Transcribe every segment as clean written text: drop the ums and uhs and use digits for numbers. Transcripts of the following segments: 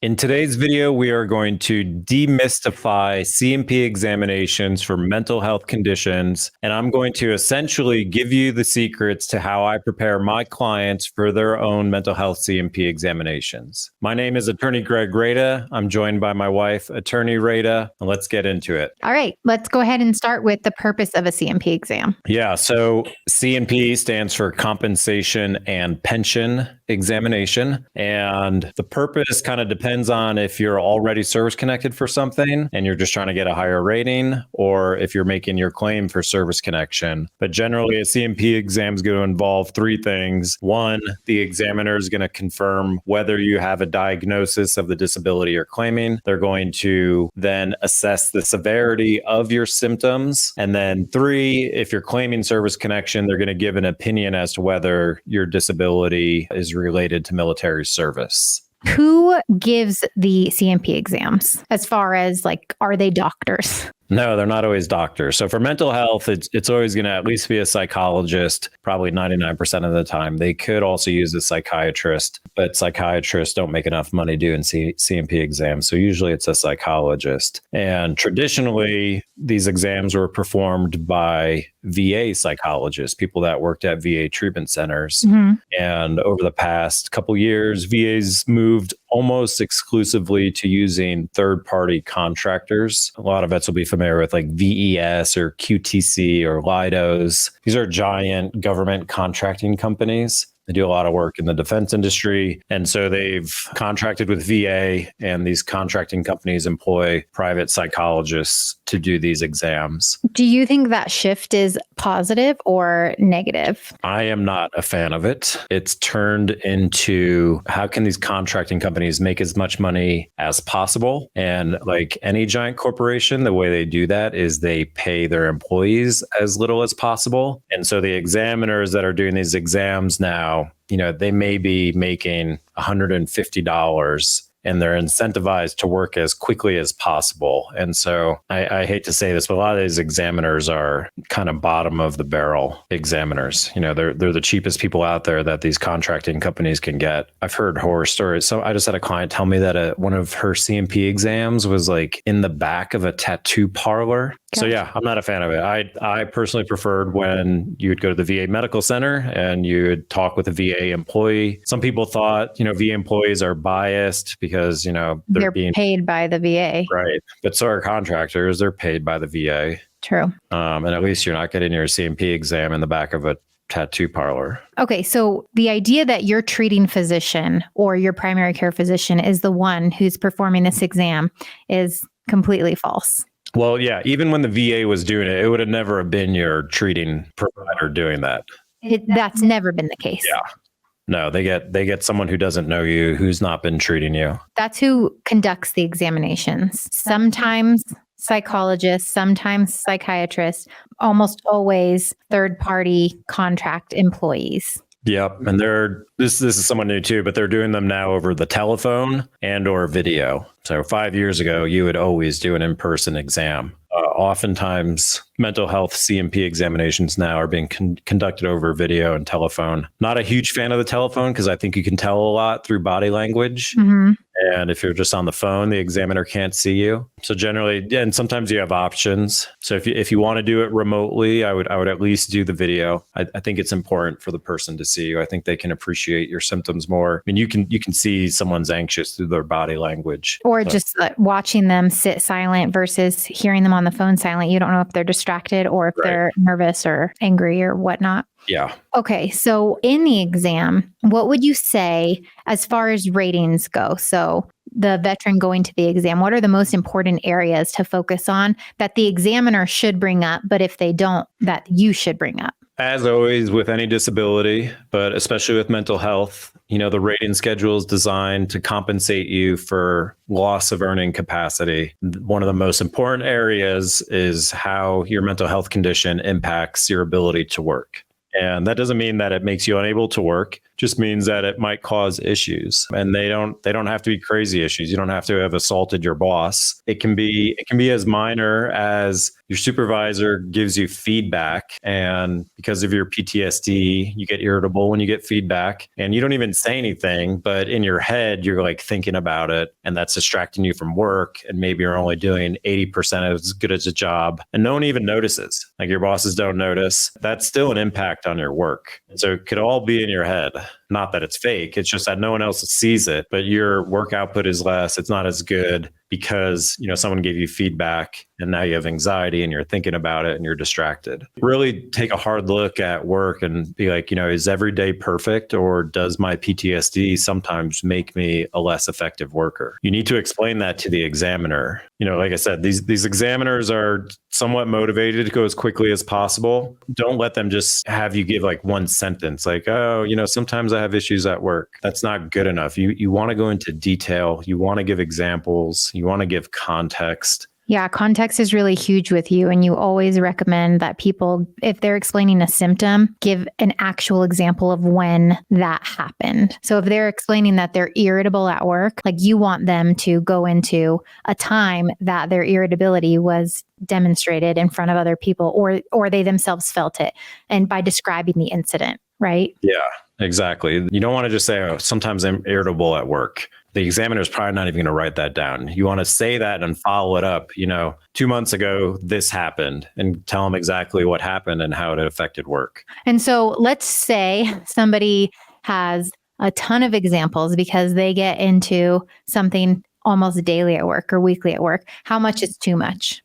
In today's video, we are going to demystify C&P examinations for mental health conditions, and I'm going to essentially give you the secrets to how I prepare my clients for their own mental health C&P examinations. My name is Attorney Greg Rada. I'm joined by my wife, Attorney Rada, and let's get into it. All right, let's go ahead and start with the purpose of a C&P exam. Yeah, so C&P stands for Compensation and Pension Examination, and the purpose kind of depends on if you're already service connected for something and you're just trying to get a higher rating, or if you're making your claim for service connection. But generally, a C&P exam is going to involve three things. One, the examiner is going to confirm whether you have a diagnosis of the disability you're claiming. They're going to then assess the severity of your symptoms. And then three, if you're claiming service connection, they're going to give an opinion as to whether your disability is related to military service. Who gives the C&P exams as far as are they doctors? No, they're not always doctors. So for mental health, it's always going to at least be a psychologist, probably 99% of the time. They could also use a psychiatrist, but psychiatrists don't make enough money doing C&P exams. So usually it's a psychologist. And traditionally, these exams were performed by VA psychologists, people that worked at VA treatment centers. Mm-hmm. And over the past couple years, VA's moved almost exclusively to using third-party contractors. A lot of vets will be familiar with VES or QTC or Leidos. These are giant government contracting companies. They do a lot of work in the defense industry. And so they've contracted with VA, and these contracting companies employ private psychologists to do these exams. Do you think that shift is positive or negative? I am not a fan of it. It's turned into how can these contracting companies make as much money as possible? And like any giant corporation, the way they do that is they pay their employees as little as possible. And so the examiners that are doing these exams now, they may be making $150 and they're incentivized to work as quickly as possible. And so I hate to say this, but a lot of these examiners are kind of bottom of the barrel examiners. They're the cheapest people out there that these contracting companies can get. I've heard horror stories. So I just had a client tell me that one of her C&P exams was in the back of a tattoo parlor. So yeah, I'm not a fan of it. I personally preferred when you would go to the VA medical center and you would talk with a VA employee. Some people thought, VA employees are biased because, they're being paid by the VA. Right. But so are contractors. They're paid by the VA. True. And at least you're not getting your C&P exam in the back of a tattoo parlor. Okay. So the idea that your treating physician or your primary care physician is the one who's performing this exam is completely false. Well, yeah, even when the VA was doing it, it would have never have been your treating provider doing that. That's never been the case. Yeah. No, they get someone who doesn't know you, who's not been treating you. That's who conducts the examinations. Sometimes psychologists, sometimes psychiatrists, almost always third-party contract employees. Yep. And this is someone new too, but they're doing them now over the telephone and or video. So 5 years ago, you would always do an in-person exam. Oftentimes, mental health C&P examinations now are being conducted over video and telephone. Not a huge fan of the telephone because I think you can tell a lot through body language. Mm-hmm. And if you're just on the phone, the examiner can't see you. So generally, and sometimes you have options. So if you want to do it remotely, I would at least do the video. I think it's important for the person to see you. I think they can appreciate your symptoms more. I mean, you can see someone's anxious through their body language. Or just watching them sit silent versus hearing them on the phone silent. You don't know if they're distracted or if they're nervous or angry or whatnot. Yeah. Okay. So in the exam, what would you say as far as ratings go? So the veteran going to the exam, what are the most important areas to focus on that the examiner should bring up, but if they don't, that you should bring up? As always, with any disability, but especially with mental health, the rating schedule is designed to compensate you for loss of earning capacity. One of the most important areas is how your mental health condition impacts your ability to work. And that doesn't mean that it makes you unable to work. just means that it might cause issues, and they don't have to be crazy issues. You don't have to have assaulted your boss. It can be as minor as your supervisor gives you feedback, and because of your PTSD, you get irritable when you get feedback, and you don't even say anything, but in your head you're like thinking about it, and that's distracting you from work, and maybe you're only doing 80% as good as a job, and no one even notices. Like your bosses don't notice. That's still an impact on your work. And so it could all be in your head. Not that it's fake, it's just that no one else sees it, but your work output is less. It's not as good because, someone gave you feedback and now you have anxiety and you're thinking about it and you're distracted. Really take a hard look at work and be like, is every day perfect, or does my PTSD sometimes make me a less effective worker? You need to explain that to the examiner. Like I said, these examiners are somewhat motivated to go as quickly as possible. Don't let them just have you give like one sentence, like, oh, sometimes I have issues at work. That's not good enough. You want to go into detail. You want to give examples. You want to give context. Yeah, context is really huge with you. And you always recommend that people, if they're explaining a symptom, give an actual example of when that happened. So if they're explaining that they're irritable at work, like you want them to go into a time that their irritability was demonstrated in front of other people, or they themselves felt it, and by describing the incident, right? Yeah, exactly. You don't want to just say, oh, sometimes I'm irritable at work. The examiner is probably not even going to write that down. You want to say that and follow it up. 2 months ago, this happened, and tell them exactly what happened and how it affected work. And so let's say somebody has a ton of examples because they get into something almost daily at work or weekly at work. How much is too much?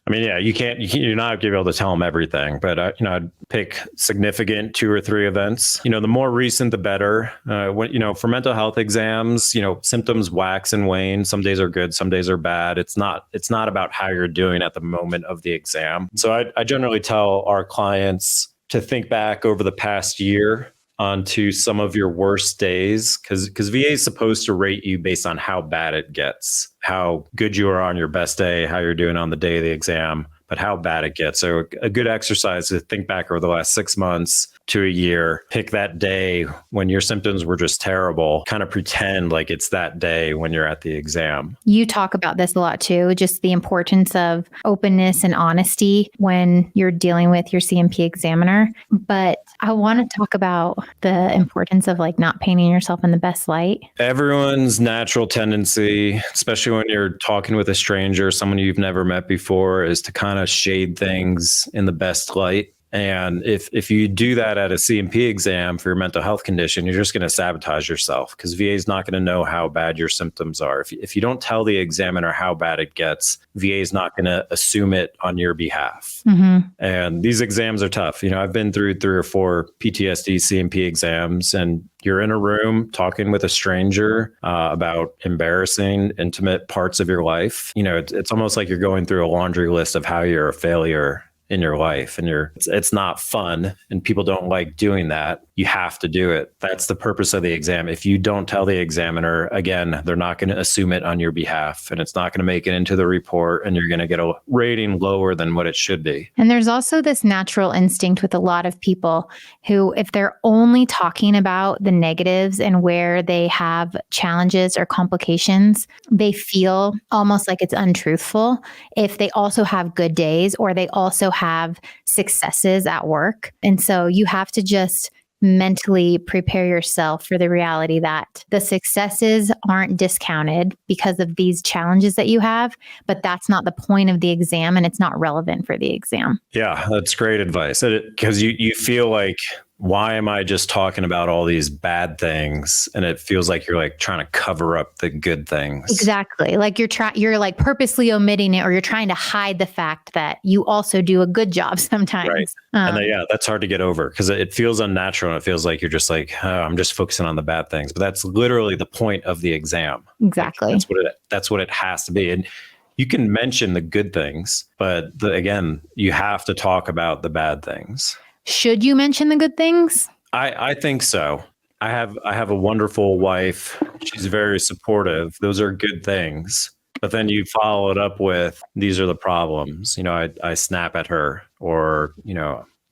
I mean, yeah, you're not going to be able to tell them everything, but I'd pick significant 2 or 3 events. The more recent, the better. For mental health exams, symptoms wax and wane. Some days are good, some days are bad. It's not about how you're doing at the moment of the exam. So I generally tell our clients to think back over the past year onto some of your worst days, because VA is supposed to rate you based on how bad it gets, how good you are on your best day, how you're doing on the day of the exam, but how bad it gets. So a good exercise is to think back over the last 6 months to a year, pick that day when your symptoms were just terrible, kind of pretend like it's that day when you're at the exam. You talk about this a lot too, just the importance of openness and honesty when you're dealing with your C&P examiner. But I want to talk about the importance of like not painting yourself in the best light. Everyone's natural tendency, especially when you're talking with a stranger, someone you've never met before, is to kind of shade things in the best light. And if you do that at a C&P exam for your mental health condition, you're just going to sabotage yourself, because VA is not going to know how bad your symptoms are. If you don't tell the examiner how bad it gets, VA is not going to assume it on your behalf. Mm-hmm. And these exams are tough. I've been through 3 or 4 PTSD C&P exams, and you're in a room talking with a stranger about embarrassing, intimate parts of your life. It's almost like you're going through a laundry list of how you're a failure in your life, and it's not fun, and people don't like doing that. You have to do it. That's the purpose of the exam. If you don't tell the examiner, again, they're not going to assume it on your behalf, and it's not going to make it into the report, and you're going to get a rating lower than what it should be. And there's also this natural instinct with a lot of people who, if they're only talking about the negatives and where they have challenges or complications, they feel almost like it's untruthful. If they also have good days, or they also have successes at work. And so you have to just mentally prepare yourself for the reality that the successes aren't discounted because of these challenges that you have, but that's not the point of the exam, and it's not relevant for the exam. Yeah, that's great advice. Because you feel like, why am I just talking about all these bad things? And it feels like you're like trying to cover up the good things. Exactly. Like you're like purposely omitting it, or you're trying to hide the fact that you also do a good job sometimes. Right. And then, that's hard to get over, because it feels unnatural, and it feels like you're just like, oh, I'm just focusing on the bad things. But that's literally the point of the exam. Exactly. Like, that's what it has to be. And you can mention the good things, but again, you have to talk about the bad things. Should you mention the good things? I think so. I have a wonderful wife. She's very supportive. Those are good things. But then you follow it up with, these are the problems. I snap at her, or,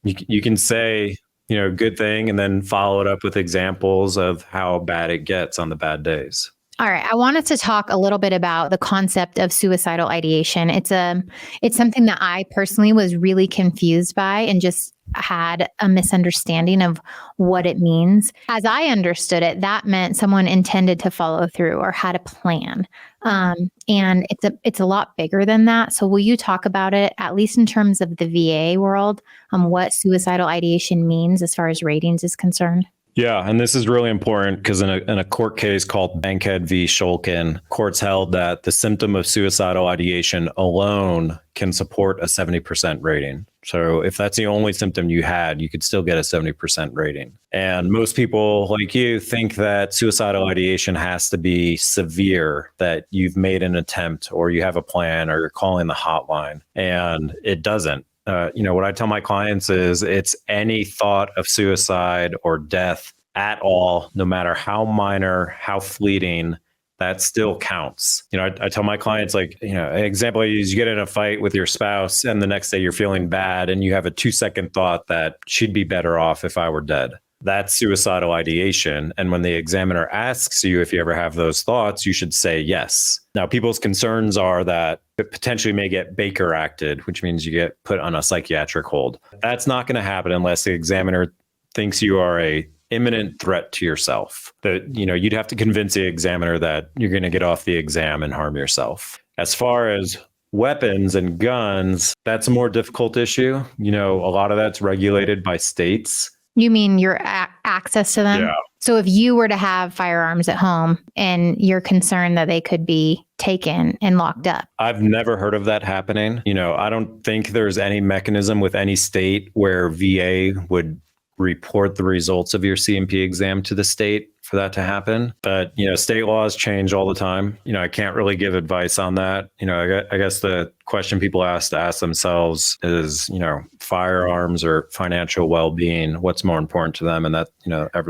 you can say, good thing, and then follow it up with examples of how bad it gets on the bad days. All right. I wanted to talk a little bit about the concept of suicidal ideation. It's something that I personally was really confused by and just had a misunderstanding of what it means. As I understood it, that meant someone intended to follow through or had a plan. And it's a lot bigger than that. So will you talk about it, at least in terms of the VA world, what suicidal ideation means as far as ratings is concerned? Yeah, and this is really important because in a court case called Bankhead v. Shulkin, courts held that the symptom of suicidal ideation alone can support a 70% rating. So if that's the only symptom you had, you could still get a 70% rating. And most people like you think that suicidal ideation has to be severe, that you've made an attempt or you have a plan or you're calling the hotline, and it doesn't. What I tell my clients is it's any thought of suicide or death at all, no matter how minor, how fleeting, that still counts. I tell my clients, an example I use, you get in a fight with your spouse and the next day you're feeling bad and you have a 2-second thought that she'd be better off if I were dead. That's suicidal ideation. And when the examiner asks you if you ever have those thoughts, you should say yes. Now, people's concerns are that it potentially may get Baker acted, which means you get put on a psychiatric hold. That's not going to happen unless the examiner thinks you are a imminent threat to yourself. That, you'd have to convince the examiner that you're going to get off the exam and harm yourself. As far as weapons and guns, that's a more difficult issue. A lot of that's regulated by states. You mean your access to them? Yeah. So if you were to have firearms at home and you're concerned that they could be taken and locked up. I've never heard of that happening. I don't think there's any mechanism with any state where VA would report the results of your C&P exam to the state for that to happen. But, state laws change all the time. I can't really give advice on that. I guess the question people ask themselves is, firearms or financial well-being, what's more important to them? And that,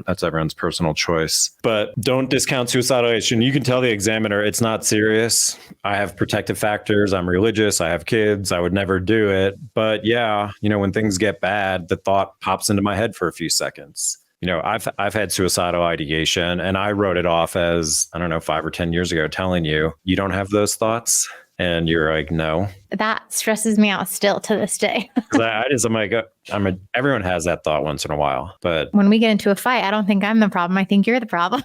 that's everyone's personal choice. But don't discount suicidal ideation. You can tell the examiner it's not serious. I have protective factors. I'm religious. I have kids. I would never do it. But yeah, when things get bad, the thought pops into my head for a few seconds. I've had suicidal ideation and I wrote it off as, 5 or 10 years ago, telling you don't have those thoughts. And you're like, no. That stresses me out still to this day. Everyone has that thought once in a while. But when we get into a fight, I don't think I'm the problem. I think you're the problem.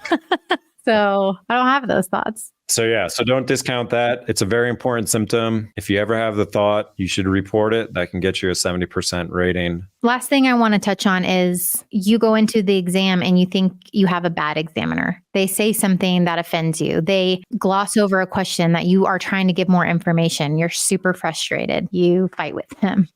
So I don't have those thoughts. So don't discount that. It's a very important symptom. If you ever have the thought, you should report it. That can get you a 70% rating. Last thing I want to touch on is you go into the exam and you think you have a bad examiner. They say something that offends you. They gloss over a question that you are trying to give more information. You're super frustrated. You fight with him.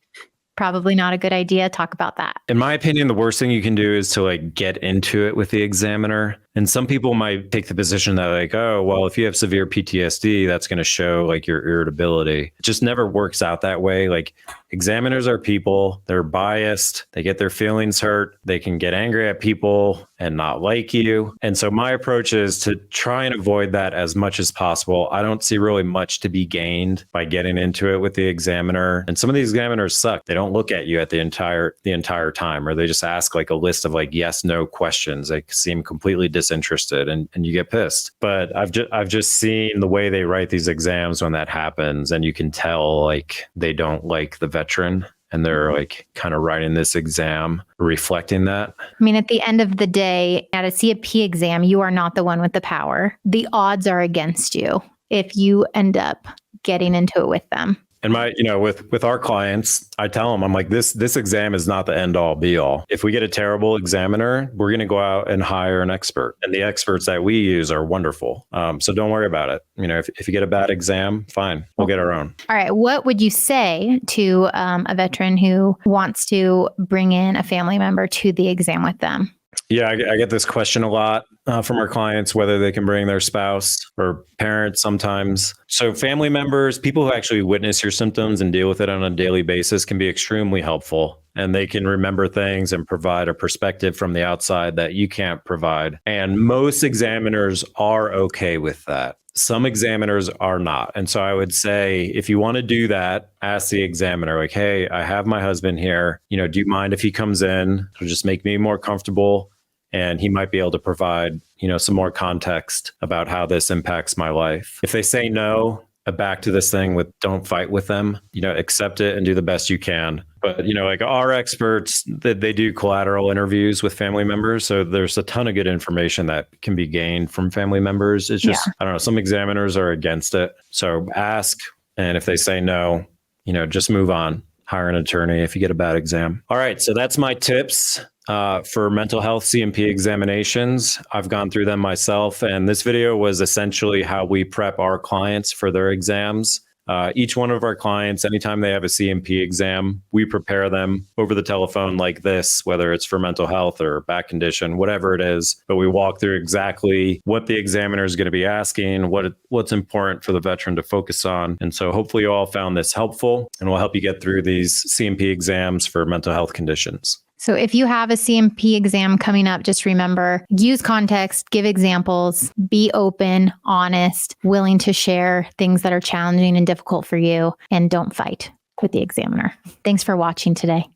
Probably not a good idea. Talk about that. In my opinion, the worst thing you can do is to get into it with the examiner. And some people might take the position that oh, well, if you have severe PTSD, that's going to show your irritability. It just never works out that way. Examiners are people. They're biased. They get their feelings hurt. They can get angry at people and not like you. And so my approach is to try and avoid that as much as possible. I don't see really much to be gained by getting into it with the examiner. And some of these examiners suck. They don't look at you at the entire time, or they just ask a list of yes, no questions. They seem completely disinterested and you get pissed. But I've just seen the way they write these exams when that happens, and you can tell they don't like the veteran. And they're kind of writing this exam, reflecting that. I mean, at the end of the day, at a C&P exam, you are not the one with the power. The odds are against you if you end up getting into it with them. And with our clients, I tell them, I'm this exam is not the end all be all. If we get a terrible examiner, we're going to go out and hire an expert. And the experts that we use are wonderful. So don't worry about it. If you get a bad exam, fine, we'll get our own. All right. What would you say to a veteran who wants to bring in a family member to the exam with them? Yeah, I get this question a lot. from our clients, whether they can bring their spouse or parents sometimes. So family members, people who actually witness your symptoms and deal with it on a daily basis can be extremely helpful. And they can remember things and provide a perspective from the outside that you can't provide. And most examiners are okay with that. Some examiners are not. And so I would say, if you want to do that, ask the examiner, like, hey, I have my husband here. Do you mind if he comes in? It'll just make me more comfortable. And he might be able to provide, some more context about how this impacts my life. If they say no, back to this thing with don't fight with them, accept it and do the best you can. But, like our experts, they do collateral interviews with family members. So there's a ton of good information that can be gained from family members. It's just, I don't know, some examiners are against it. So ask. And if they say no, just move on. Hire an attorney if you get a bad exam. All right. So that's my tips for mental health C&P examinations. I've gone through them myself. And this video was essentially how we prep our clients for their exams. Each one of our clients, anytime they have a C&P exam, we prepare them over the telephone like this, whether it's for mental health or back condition, whatever it is. But we walk through exactly what the examiner is going to be asking, what's important for the veteran to focus on. And so hopefully you all found this helpful and will help you get through these C&P exams for mental health conditions. So if you have a C&P exam coming up, just remember, use context, give examples, be open, honest, willing to share things that are challenging and difficult for you, and don't fight with the examiner. Thanks for watching today.